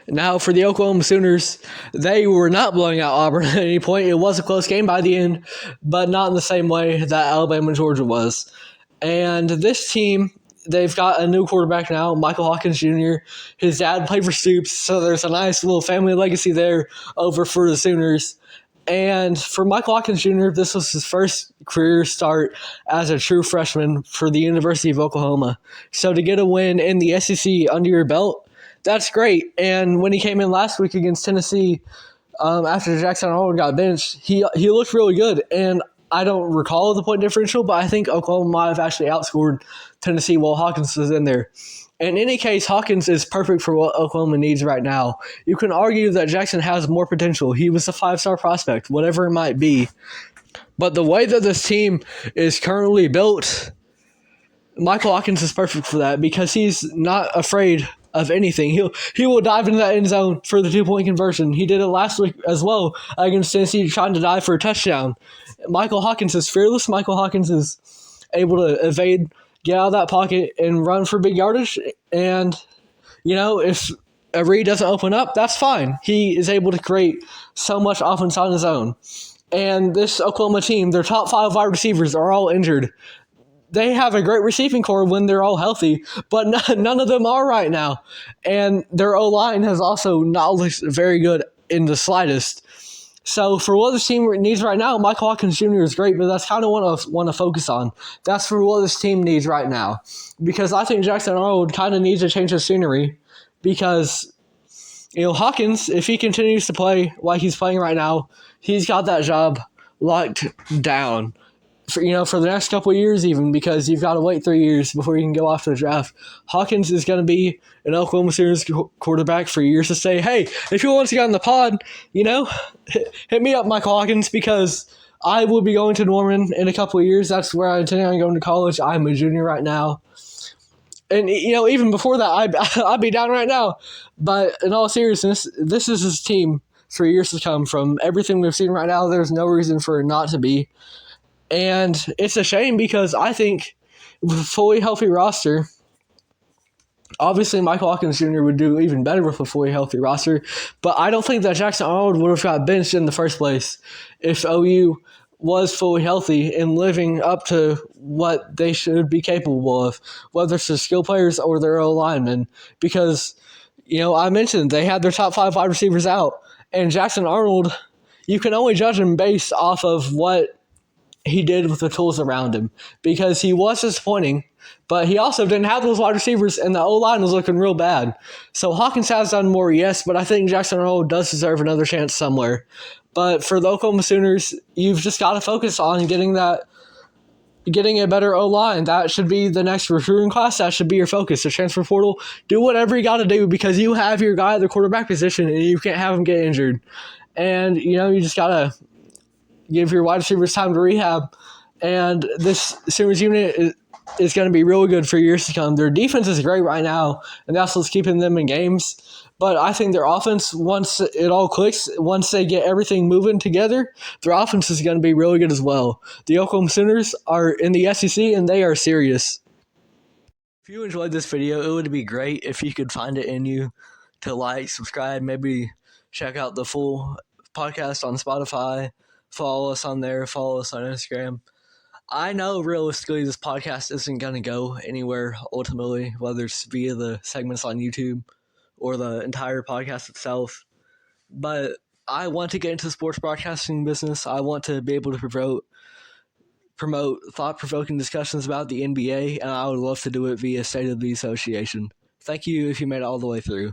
Now, for the Oklahoma Sooners, they were not blowing out Auburn at any point. It was a close game by the end, but not in the same way that Alabama and Georgia was. And this team, they've got a new quarterback now, Michael Hawkins Jr. His dad played for Stoops, so there's a nice little family legacy there over for the Sooners. And for Michael Hawkins Jr., this was his first career start as a true freshman for the University of Oklahoma. So to get a win in the SEC under your belt, that's great. And when he came in last week against Tennessee, after Jackson Arnold got benched, he looked really good. And I don't recall the point differential, but I think Oklahoma might have actually outscored Tennessee while Hawkins was in there. In any case, Hawkins is perfect for what Oklahoma needs right now. You can argue that Jackson has more potential. He was a 5-star prospect, whatever it might be. But the way that this team is currently built, Michael Hawkins is perfect for that because he's not afraid of anything. He will dive into that end zone for the 2-point conversion. He did it last week as well against Tennessee, trying to dive for a touchdown. Michael Hawkins is fearless. Michael Hawkins is able to evade, get out of that pocket, and run for big yardage. And, if a read doesn't open up, that's fine. He is able to create so much offense on his own. And this Oklahoma team, their top 5 wide receivers are all injured. They have a great receiving core when they're all healthy, but none of them are right now. And their O-line has also not looked very good in the slightest. So for what this team needs right now, Michael Hawkins Jr. is great, but that's kind of what I want to focus on. That's for what this team needs right now. Because I think Jackson Arnold kind of needs to change the scenery because, Hawkins, if he continues to play like he's playing right now, he's got that job locked down. For the next couple of years even, because you've got to wait 3 years before you can go off to the draft. Hawkins is going to be an Oklahoma Sooners quarterback for years to say, hey, if you want to get on the pod, hit me up, Michael Hawkins, because I will be going to Norman in a couple of years. That's where I intend on going to college. I'm a junior right now. And, even before that, I'd be down right now. But in all seriousness, this is his team for years to come. From everything we've seen right now, there's no reason for it not to be. And it's a shame because I think with a fully healthy roster, obviously Michael Hawkins Jr. would do even better with a fully healthy roster, but I don't think that Jackson Arnold would have got benched in the first place if OU was fully healthy and living up to what they should be capable of, whether it's the skill players or their O-linemen. Because, I mentioned they had their top 5 wide receivers out, and Jackson Arnold, you can only judge him based off of what he did with the tools around him, because he was disappointing, but he also didn't have those wide receivers, and the O-line was looking real bad. So Hawkins has done more, yes, but I think Jackson Arnold does deserve another chance somewhere. But for the Oklahoma Sooners, you've just got to focus on getting a better O-line. That should be the next recruiting class. That should be your focus. The transfer portal, do whatever you got to do because you have your guy at the quarterback position, and you can't have him get injured. And, you just got to give your wide receivers time to rehab, and this Sooners unit is going to be really good for years to come. Their defense is great right now, and that's what's keeping them in games. But I think their offense, once it all clicks, once they get everything moving together, their offense is going to be really good as well. The Oklahoma Sooners are in the SEC, and they are serious. If you enjoyed this video, it would be great if you could find it in you to like, subscribe, maybe check out the full podcast on Spotify. Follow us on there. Follow us on Instagram. I know realistically this podcast isn't going to go anywhere ultimately, whether it's via the segments on YouTube or the entire podcast itself. But I want to get into the sports broadcasting business. I want to be able to promote thought-provoking discussions about the NBA, and I would love to do it via State of the Association. Thank you if you made it all the way through.